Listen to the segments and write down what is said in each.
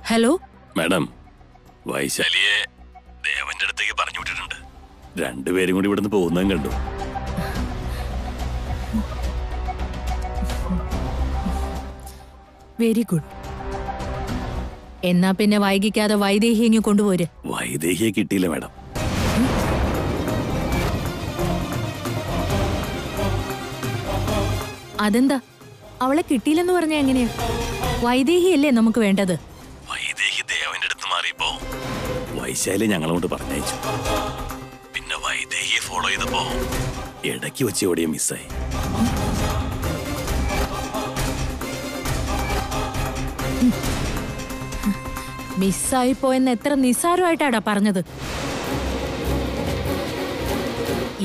Hello madam, വൈശാലിയെ ദേവന്റെ അടുത്തേക്ക് പറഞ്ഞു വിട്ടിട്ടുണ്ട്. രണ്ടുപേരും കൂടി ഇവിടുന്ന് പോകുന്നതും കണ്ടു. Very good. എന്നാ പിന്നെ വൈകിക്കാതെ വൈദേഹിയെ കൊണ്ടുപോര്. വൈദേഹിയെ കിട്ടിയില്ല മാഡം. അതെന്താ? അവളെ കിട്ടിയില്ലെന്ന് പറഞ്ഞ എങ്ങനെയാ? വൈദേഹിയല്ലേ നമുക്ക് വേണ്ടത്. വൈദേഹി ദേവന്റെ അടുത്ത് മാറിയപ്പോ വൈശാലി ഞങ്ങളോട് പറഞ്ഞയച്ചു. പിന്നെ വൈദേഹിയെ ഫോളോ ചെയ്തപ്പോ ഇടയ്ക്ക് വെച്ച് എവിടെയോ മിസ്സായി. മിസ്സായി പോയെന്ന് എത്ര നിസ്സാരമായിട്ടാടാ പറഞ്ഞത്.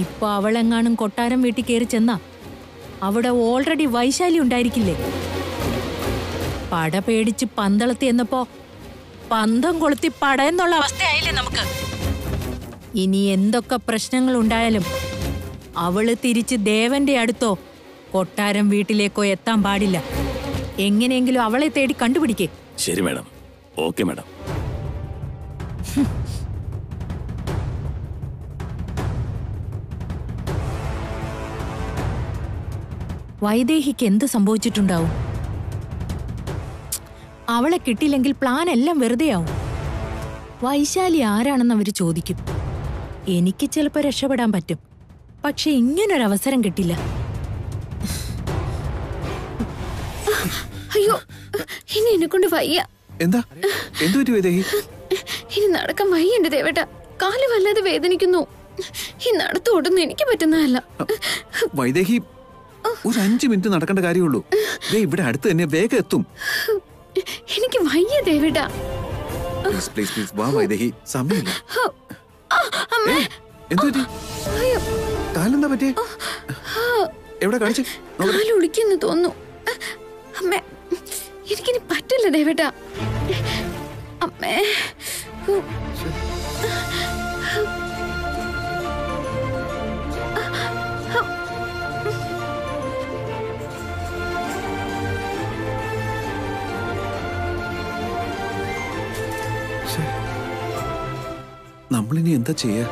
ഇപ്പൊ അവളെങ്ങാനും കൊട്ടാരം വീട്ടിൽ കയറി ചെന്നാ അവിടെ ഓൾറെഡി വൈശാലി ഉണ്ടായിരിക്കില്ലേ? പട പേടിച്ച് പന്തളത്തി എന്നപ്പോ പന്തം കൊളുത്തി പടയെന്നുള്ള അവസ്ഥയായില്ലേ നമുക്ക്. ഇനി എന്തൊക്കെ പ്രശ്നങ്ങൾ ഉണ്ടായാലും അവള് തിരിച്ച് ദേവന്റെ അടുത്തോ കൊട്ടാരം വീട്ടിലേക്കോ എത്താൻ പാടില്ല. എങ്ങനെയെങ്കിലും അവളെ തേടി കണ്ടുപിടിക്കേ. ശരി മാഡം. Okay madam. വൈദേഹിക്ക് എന്ത് സംഭവിച്ചിട്ടുണ്ടാവും? അവളെ കിട്ടിയില്ലെങ്കിൽ പ്ലാൻ എല്ലാം വെറുതെയാവും. വൈശാലി ആരാണെന്ന് അവര് ചോദിക്കും. എനിക്ക് ചിലപ്പോ രക്ഷപ്പെടാൻ പറ്റും, പക്ഷെ ഇങ്ങനൊരവസരം കിട്ടില്ല. അയ്യോ, ഇനി എന്നെ കൊണ്ട് വയ്യ. എന്താ എന്തു പറ്റി വൈദേഹി? ഇനി നടക്കാൻ വയ്യ എന്റെ ദേവേട്ട. കാല് വല്ലാതെ വേദനിക്കുന്നു. ഈ നടത്തോടുന്നു എനിക്ക് പറ്റുന്നതല്ല. വൈദേഹി, ഒരു 5 മിനിറ്റ് നടക്കേണ്ട കാര്യമുള്ളൂ. ഇവിടെ അടുത്ത് തന്നെ വേഗം എത്തും. എനിക്ക് വയ്യ ദേവേട്ട. പ്ലീസ് പ്ലീസ് പ്ലീസ് വാ വൈദേഹി, സമയമില്ല. എന്തു പറ്റി? കാലെന്താ പറ്റിയേ? എവിടെ കാണിച്ചേ? കാല് ഒളിക്കുന്നു തോന്നുന്നു. അമ്മേ, എനിക്കിനി പറ്റില്ല ദേവേട്ട. അമ്മേ, നമ്മളിനി എന്താ ചെയ്യാ?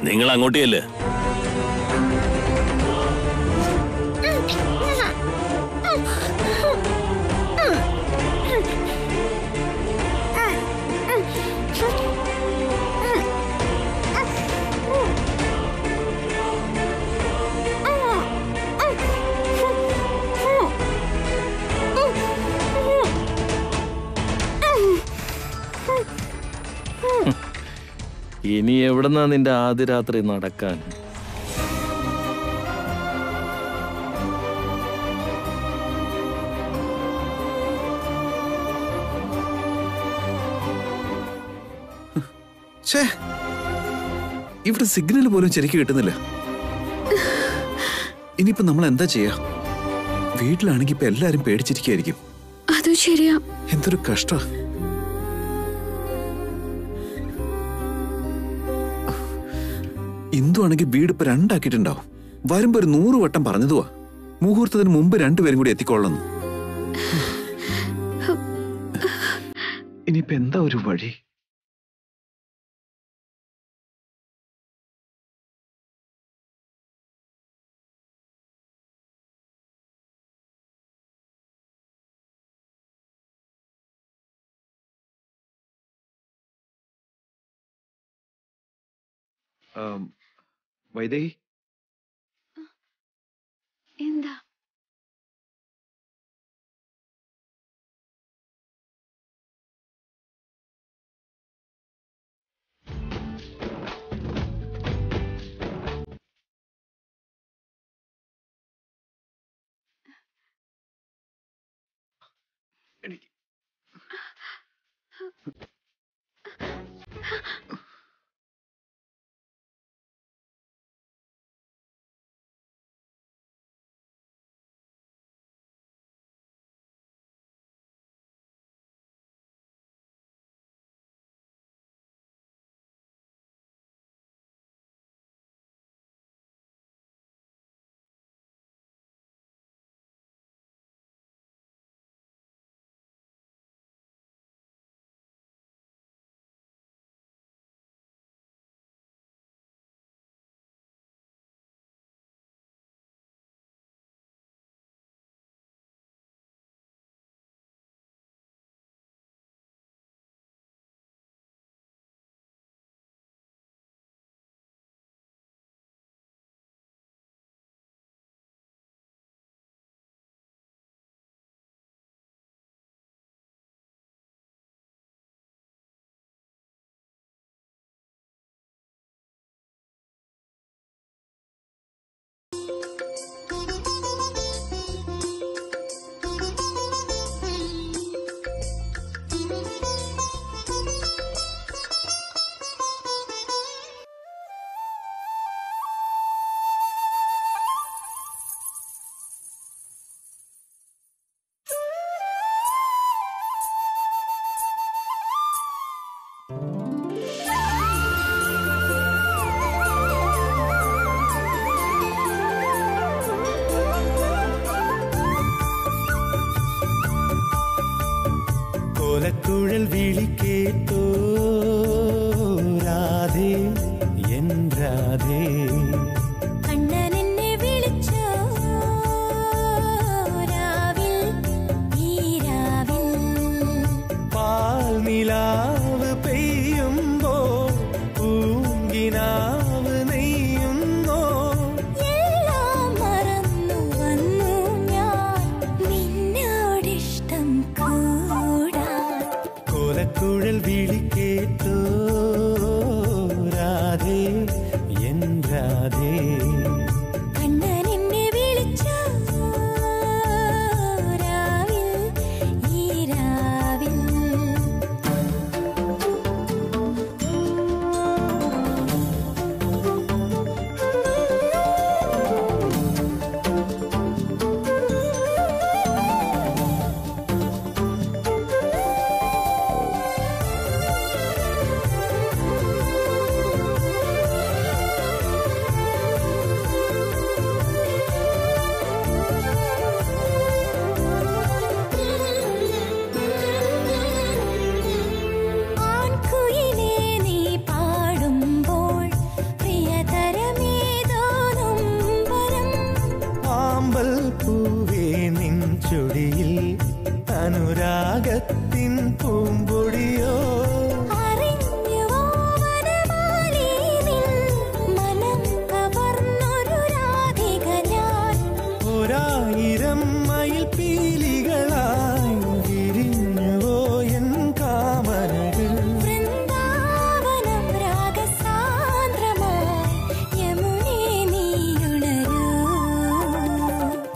നിങ്ങൾ അങ്ങോട്ടേയല്ലേ? ഇനി എവിടെന്നാ നിന്റെ ആദ്യ രാത്രി നടക്കാൻ? ഇവിടെ സിഗ്നൽ പോലും ശരിക്കും കിട്ടുന്നില്ല. ഇനിയിപ്പോ നമ്മൾ എന്താ ചെയ്യാ? വീട്ടിലാണെങ്കി ഇപ്പൊ എല്ലാരും പേടിച്ചിരിക്കായിരിക്കും. അതും ശരിയാ. എന്തൊരു കഷ്ട. ഇന്ദു ആണെങ്കിൽ വീട് ഇപ്പൊ 2 ആക്കിയിട്ടുണ്ടാവും. വരുമ്പോ ഒരു 100 വട്ടം പറഞ്ഞതുവാ മുഹൂർത്തത്തിന് മുമ്പ് 2 പേരും കൂടി എത്തിക്കൊള്ളുന്നു. ഇനിയിപ്പോ എന്താ ഒരു വഴി? വൈദേഹി, എന്താ? വിളിക്കേട്ടോ രാധേ എൻ രാധേ നിലാവ് പെയ്യുമ്പോ പൂങ്കിനാവ് നെയ്യുന്നോ എല്ലാം മറന്നു വന്നു ഞാൻ നിന്നോടിഷ്ടം കൂടാൻ കോലക്കുഴൽ വിളിക്കേട്ടോ രാധേ എൻ രാധേ പൂവേ നിൻ ചൊടിയിൽ അനുരാഗത്തിൻ പൂമ്പൊടിയോ ഒരായിരം മയിൽ പീലികളായി വിരിഞ്ഞുവോ എൻ കാമനകൾ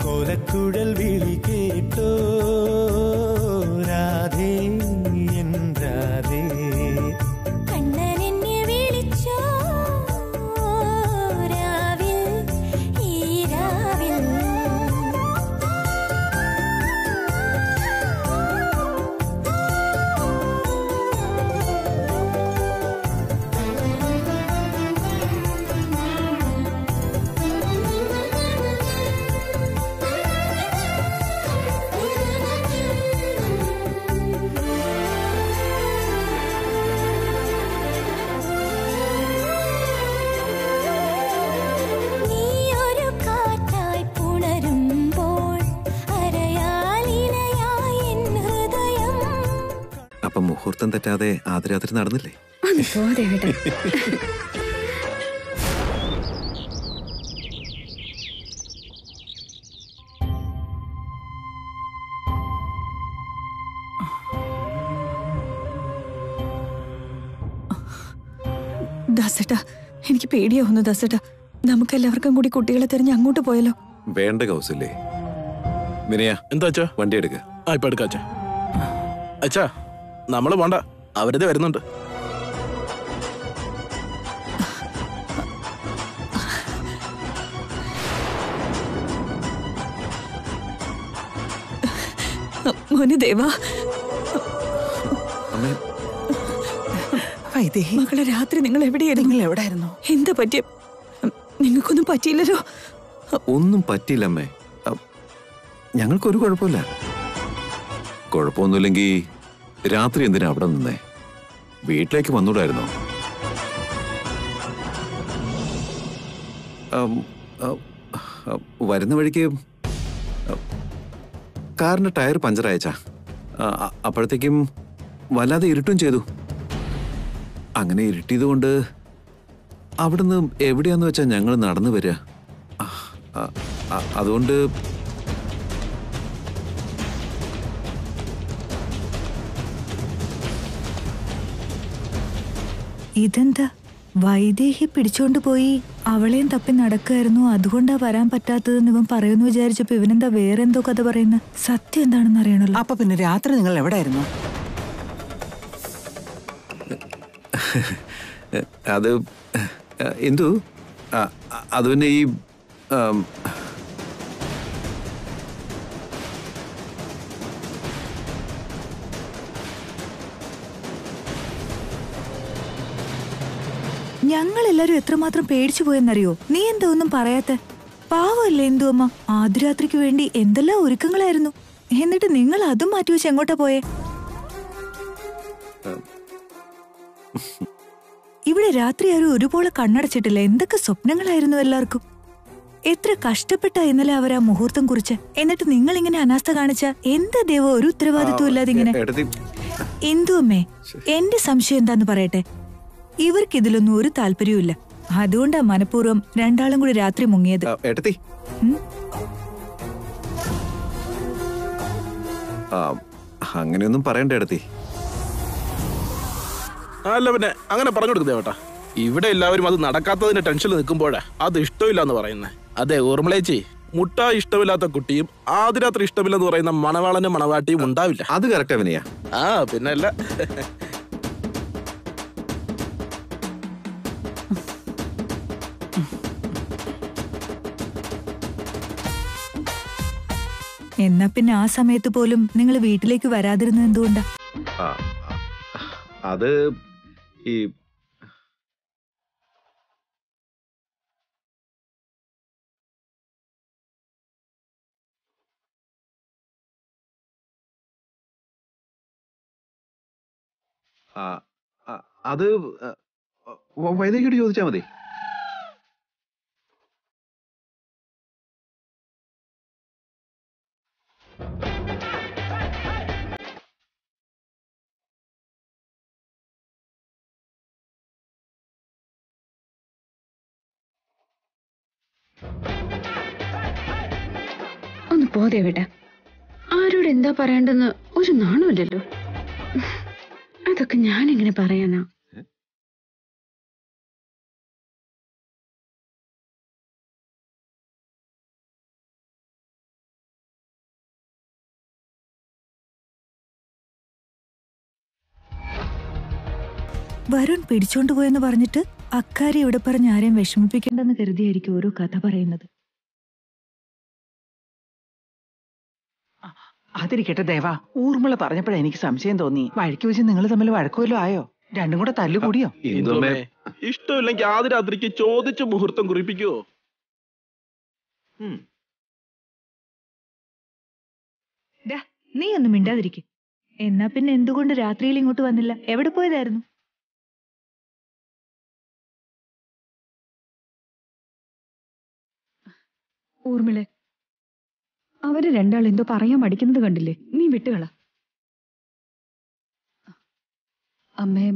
കോലക്കുഴൽ വിളി കേട്ടോ രാധേ എൻ രാധേ കണ്ണനെന്നെ വിളിച്ചോ രാവിൽ ഈ രാവിൽ അപ്പൊ മുഹൂർത്തം തെറ്റാതെ ആദ്യരാത്രി നടന്നില്ലേ? ദാസേട്ടാ, എനിക്ക് പേടിയാവുന്നു ദാസേട്ടാ. നമുക്കെല്ലാവർക്കും കൂടി കുട്ടികളെ തിരഞ്ഞ് അങ്ങോട്ട് പോയാലോ? വേണ്ട കൗസല്യേ. വിനയ, എന്താ അച്ഛാ? വണ്ടി എടുക്ക. ഇപ്പൊ എടുക്കാം അച്ഛാ. അച്ഛാ, നമ്മള് പോണ്ട, അവരത് വരുന്നുണ്ട്. മോനെ ദേവാ, മകളെ രാത്രി നിങ്ങൾ എവിടെയായിരുന്നു? എന്താ പറ്റിയ? നിങ്ങൾക്കൊന്നും പറ്റിയില്ലല്ലോ? ഒന്നും പറ്റിയില്ല അമ്മേ. ഞങ്ങൾക്കൊരു കുഴപ്പമില്ല. കുഴപ്പമൊന്നുമില്ലെങ്കിൽ രാത്രി എന്തിനാ അവിടെ നിന്നേ? വീട്ടിലേക്ക് വന്നൂടായിരുന്നോ? വരുന്ന വഴിക്ക് കാറിന്റെ ടയർ പഞ്ചർ അയച്ചാ. അപ്പോഴത്തേക്കും വല്ലാതെ ഇരുട്ടും ചെയ്തു. അങ്ങനെ ഇരുട്ടിയതുകൊണ്ട് അവിടുന്ന് എവിടെയാന്ന് വെച്ചാ ഞങ്ങൾ നടന്നു വരിക. അതുകൊണ്ട് ഇതെന്താ വൈദേഹി പിടിച്ചോണ്ട് പോയി അവളെയും തപ്പി നടക്കായിരുന്നു, അതുകൊണ്ടാ വരാൻ പറ്റാത്തതെന്ന് ഇവൻ പറയുന്നു വിചാരിച്ചപ്പോ ഇവനെന്താ വേറെന്തോ കഥ പറയുന്നത്? സത്യം എന്താണെന്ന് അറിയണല്ലോ. അപ്പൊ പിന്നെ രാത്രി നിങ്ങൾ എവിടെയായിരുന്നു? അത് എന്തു അത് പിന്നെ ഈ ഞങ്ങളെല്ലാരും എത്രമാത്രം പേടിച്ചു പോയെന്നറിയോ? നീ എന്താ ഒന്നും പറയാത്ത? പാവല്ലേ എന്തു അമ്മ, ആദ്യരാത്രിക്ക് വേണ്ടി എന്തെല്ലാം ഒരുക്കങ്ങളായിരുന്നു. എന്നിട്ട് നിങ്ങൾ അതും മാറ്റിവെച്ച് എങ്ങോട്ടാ പോയേ? ഇവിടെ രാത്രി ആരും ഒരുപോലെ കണ്ണടച്ചിട്ടില്ല. എന്തൊക്കെ സ്വപ്നങ്ങളായിരുന്നു എല്ലാവർക്കും. എത്ര കഷ്ടപ്പെട്ടാ ഇന്നലെ അവർ ആ മുഹൂർത്തം കുറിച്ച്. എന്നിട്ട് നിങ്ങൾ ഇങ്ങനെ അനാസ്ഥ കാണിച്ച എന്താ ദേവ ഒരു ഉത്തരവാദിത്വം ഇല്ലാതെ ഇങ്ങനെ. എന്തുവമ്മേ, എന്റെ സംശയം എന്താന്ന് പറയട്ടെ. ഇവർക്ക് ഇതിലൊന്നും ഒരു താല്പര്യവും ഇല്ല. അതുകൊണ്ടാ മനഃപൂർവ്വം രണ്ടാളും കൂടി രാത്രി മുങ്ങിയത്. അങ്ങനെയൊന്നും പറയണ്ട ഏടത്തി. അല്ല പിന്നെ അങ്ങനെ പറഞ്ഞു കൊടുക്കും ദേവട്ടാ. ഇവിടെ എല്ലാവരും അത് നടക്കാത്തതിന്റെ ടെൻഷനിൽ നിൽക്കുമ്പോഴാ അത് ഇഷ്ടമില്ല എന്ന് പറയുന്നത്. അതെ ഊർമിളേച്ചി, മുട്ട ഇഷ്ടമില്ലാത്ത കുട്ടിയും ആദ്യരാത്രി ഇഷ്ടമില്ലെന്ന് പറയുന്ന മണവാളനും മണവാട്ടിയും ഉണ്ടാവില്ല. അത് കറക്റ്റ് അവനെയാ. പിന്നെ അല്ല. എന്നാ പിന്നെ ആ സമയത്ത് പോലും നിങ്ങൾ വീട്ടിലേക്ക് വരാതിരുന്നത് എന്തുകൊണ്ടാ? അത് ഈ അത് വൈദ്യയോട് ചോദിച്ചാ മതി. ഒന്ന് പോതേ വിട. ആരോട് എന്താ പറയണ്ടെന്ന് ഒരു നാണമില്ലല്ലോ. അതൊക്കെ ഞാൻ എങ്ങനെ പറയാനാ? വരുൺ പിടിച്ചോണ്ടുപോയെന്ന് പറഞ്ഞിട്ട് അക്കാരി ഇവിടെ പറഞ്ഞ് ആരെയും വിഷമിപ്പിക്കേണ്ടെന്ന് കരുതിയായിരിക്കും ഓരോ കഥ പറയുന്നത്. അതിരിക്കട്ടെ ദേവ, ഊർമിള പറഞ്ഞപ്പോഴാ എനിക്ക് സംശയം തോന്നി. വഴിക്ക് വെച്ച് നിങ്ങൾ തമ്മിൽ വഴക്കുമല്ലോ ആയോ? രണ്ടും കൂടെ തല്ലുകൂടിയോ? ഇഷ്ടമില്ലെങ്കിൽ ആദ്യ രാത്രിക്ക് ചോദിച്ച് മുഹൂർത്തം കുറിപ്പിക്കുവോ? നീ ഒന്നും മിണ്ടാതിരിക്കും. എന്നാ പിന്നെ എന്തുകൊണ്ട് രാത്രിയിൽ ഇങ്ങോട്ട് വന്നില്ല? എവിടെ പോയതായിരുന്നു? ഊർമിളെ, അവര് രണ്ടാൾ എന്തോ പറയാൻ മടിക്കുന്നത് കണ്ടില്ലേ? നീ വിട്ടുകള. അമ്മേ,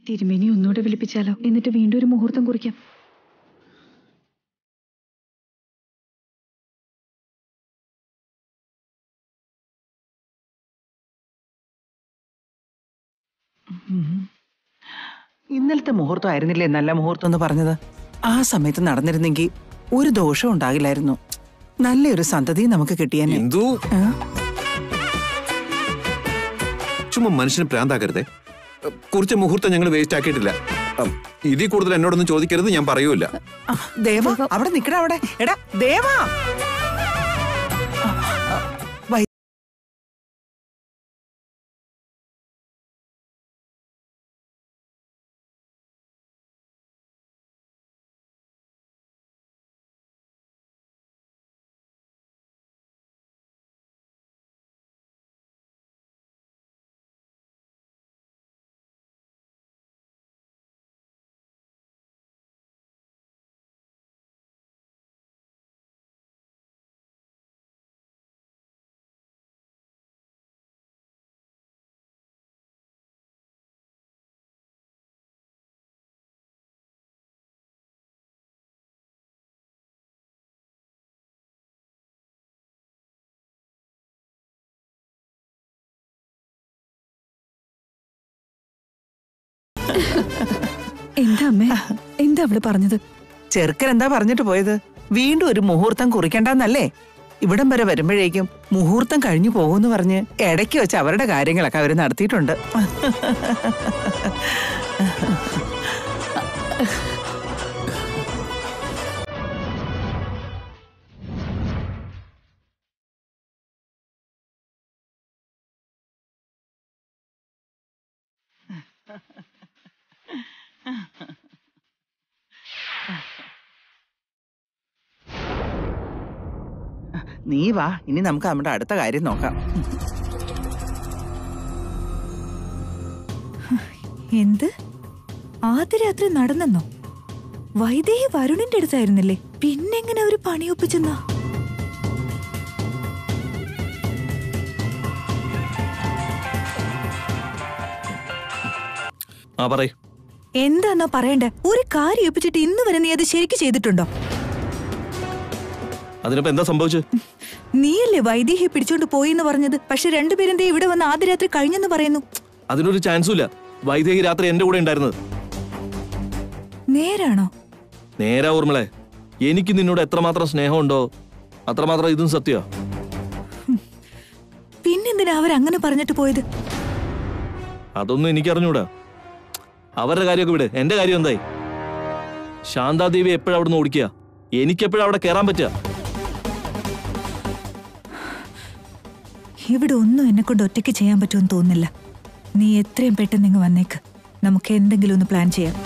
തിരുമേനി ഒന്നുകൂടെ വിളിപ്പിച്ചാലോ? എന്നിട്ട് വീണ്ടും ഒരു മുഹൂർത്തം കുറിക്കാം. ഇന്നലത്തെ മുഹൂർത്തം ആയിരുന്നില്ലേ നല്ല മുഹൂർത്തം എന്ന് പറഞ്ഞത്? ആ സമയത്ത് നടന്നിരുന്നെങ്കിൽ ഒരു ദോഷം ഉണ്ടാകില്ലായിരുന്നു. നല്ലൊരു സന്തതി നമുക്ക് കിട്ടിയാനെ. ചുമ്മാ മനുഷ്യന് പ്രാന്താക്കരുതേ. കുറച്ച് മുഹൂർത്തം ഞങ്ങൾ വേസ്റ്റ് ആക്കിയിട്ടില്ല. ഇതിൽ കൂടുതൽ എന്നോടൊന്നും ചോദിക്കരുത്, ഞാൻ പറയൂല. ദേവ, അവിടെ നിക്കട. അവിടെ എടാ ദേവാ. എന്താ അമ്മേ, എന്താ അവള് പറഞ്ഞത്? ചെറുക്കൻ എന്താ പറഞ്ഞിട്ട് പോയത്? വീണ്ടും ഒരു മുഹൂർത്തം കുറിക്കണ്ടെന്നല്ലേ? ഇവിടം വരെ വരുമ്പോഴേക്കും മുഹൂർത്തം കഴിഞ്ഞു പോകുമെന്ന് പറഞ്ഞ് ഇടയ്ക്ക് വെച്ച് അവരുടെ കാര്യങ്ങളൊക്കെ അവര് നടത്തിയിട്ടുണ്ട്. നീ വാ, ഇനി നമുക്ക് നമ്മുടെ അടുത്ത കാര്യം നോക്കാം. എന്ത്? ആദ്യ രാത്രി നടന്നെന്നോ? വൈദേഹി വരുണിന്റെ അടുത്തായിരുന്നില്ലേ? പിന്നെങ്ങനെ അവര് പണിയൊപ്പിച്ചെന്നാ? എന്താന്നാ പറയണ്ടേ? ഒരു കാര്യം ഒപ്പിച്ചിട്ട് ഇന്ന് വരെ നീ അത് ശരിക്ക് ചെയ്തിട്ടുണ്ടോ? അതിനിപ്പോ എന്താ സംഭവിച്ചത്? നീയല്ലേ വൈദേഹിയെ പിടിച്ചോണ്ട് പോയി എന്ന് പറഞ്ഞത്? പക്ഷെ രണ്ടുപേരും ഇവിടെ വന്ന് ആദ്യ രാത്രി കഴിഞ്ഞെന്ന് പറയുന്നു. അതിനൊരു ചാൻസും ഇല്ല. വൈദേഹി രാത്രി എന്റെ കൂടെ ഉണ്ടായിരുന്നത്. നേരാണോ? നേരാ ഊർമിളെ. എനിക്ക് നിന്നോട് എത്രമാത്രം സ്നേഹമുണ്ടോ അത്രമാത്രം ഇതും സത്യ. പിന്നെന്തിനാ അവരങ്ങനെ പറഞ്ഞിട്ട് പോയത്? അതൊന്നും എനിക്കറിഞ്ഞൂടാ. അവരുടെ കാര്യമൊക്കെ വിട്. എന്റെ കാര്യം എന്തായി? ശാന്താദേവി എപ്പോഴാ അവിടുന്ന് ഓടിക്കുക? എനിക്കെപ്പോഴാ അവിടെ കയറാൻ പറ്റുക? ഇവിടെ ഒന്നും എന്നെ കൊണ്ട് ഒറ്റയ്ക്ക് ചെയ്യാൻ പറ്റുമെന്ന് തോന്നുന്നില്ല. നീ എത്രയും പെട്ടെന്ന് ഇങ്ങ് വന്നേക്ക്. നമുക്ക് എന്തെങ്കിലും ഒന്ന് പ്ലാൻ ചെയ്യാം.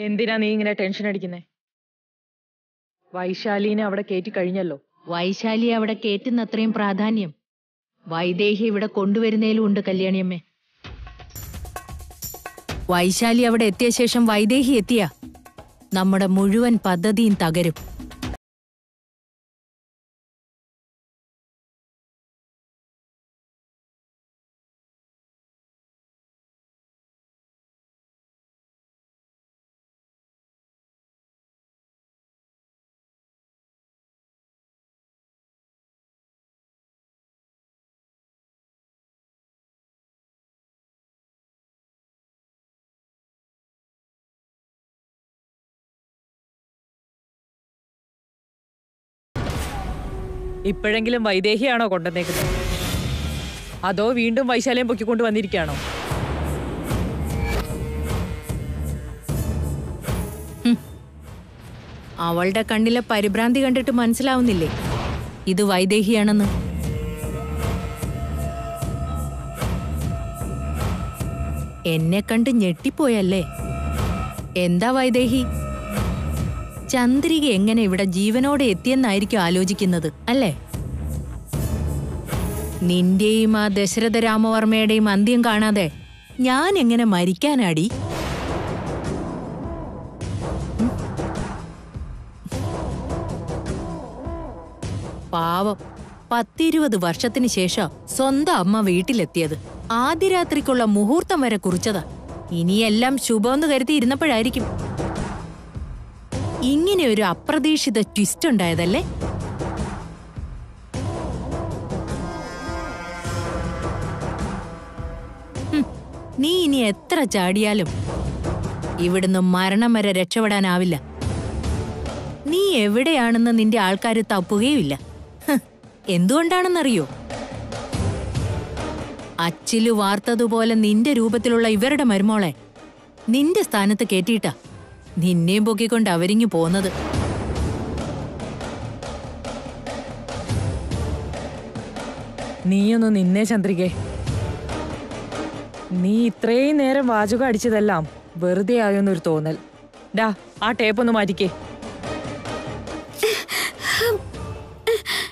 എന്തിനാ നീ ഇങ്ങനെ ടെൻഷൻ അടിക്കുന്നേ? വൈശാലിനെ അവിടെ കേറ്റി കഴിഞ്ഞല്ലോ. വൈശാലി അവിടെ കേറ്റുന്ന അത്രയും പ്രാധാന്യം വൈദേഹി ഇവിടെ കൊണ്ടുവരുന്നതിലും ഉണ്ട് കല്യാണിയമ്മേ. വൈശാലി അവിടെ എത്തിയ ശേഷം വൈദേഹി എത്തിയ നമ്മുടെ മുഴുവൻ പദ്ധതിയും തകരും. ഇപ്പോഴെങ്കിലും വൈദേഹിയാണോ കൊണ്ടുവന്നേക്കുന്നത്? അതോ വീണ്ടും വൈശാലിയും പൊക്കിക്കൊണ്ട് വന്നിരിക്കുകയാണോ? അവളുടെ കണ്ണിലെ പരിഭ്രാന്തി കണ്ടിട്ട് മനസ്സിലാവുന്നില്ലേ ഇത് വൈദേഹിയാണെന്ന്? എന്നെ കണ്ട് ഞെട്ടിപ്പോയല്ലേ? എന്താ വൈദേഹി, ചന്ദ്രിക എങ്ങനെ ഇവിടെ ജീവനോടെ എത്തിയെന്നായിരിക്കും ആലോചിക്കുന്നത് അല്ലേ? നിന്റെയും ആ ദശരഥ രാമവർമ്മയുടെയും അന്ത്യം കാണാതെ ഞാൻ എങ്ങനെ മരിക്കാനാടി? പാവം 10-20 വർഷത്തിന് ശേഷം സ്വന്തം അമ്മ വീട്ടിലെത്തിയത്. ആദ്യ രാത്രിക്കുള്ള മുഹൂർത്തം വരെ കുറിച്ചതാ. ഇനിയെല്ലാം ശുഭമെന്ന് കരുതി ഇരുന്നപ്പോഴായിരിക്കും ഇങ്ങനെ ഒരു അപ്രതീക്ഷിത ട്വിസ്റ്റ് ഉണ്ടായതല്ലേ? നീ ഇനി എത്ര ചാടിയാലും ഇവിടുന്ന് മരണം വരെ രക്ഷപ്പെടാനാവില്ല. നീ എവിടെയാണെന്ന് നിന്റെ ആൾക്കാർ തപ്പുകയുമില്ല. എന്തുകൊണ്ടാണെന്നറിയോ? അച്ചിലു വാർത്തതുപോലെ നിന്റെ രൂപത്തിലുള്ള ഇവരുടെ മരുമോളെ നിന്റെ സ്ഥാനത്ത് കേട്ടിട്ടാ നിന്നെയും പൊക്കിക്കൊണ്ട് അവരിങ്ങു പോന്നത്. നീയൊന്ന് നിന്നേ ചന്ദ്രികേ. നീ ഇത്രയും നേരം വാചകം അടിച്ചതെല്ലാം വെറുതെ ആയോന്നൊരു തോന്നൽ. ഡാ, ആ ടേപ്പൊന്ന് മാറ്റിക്കേ.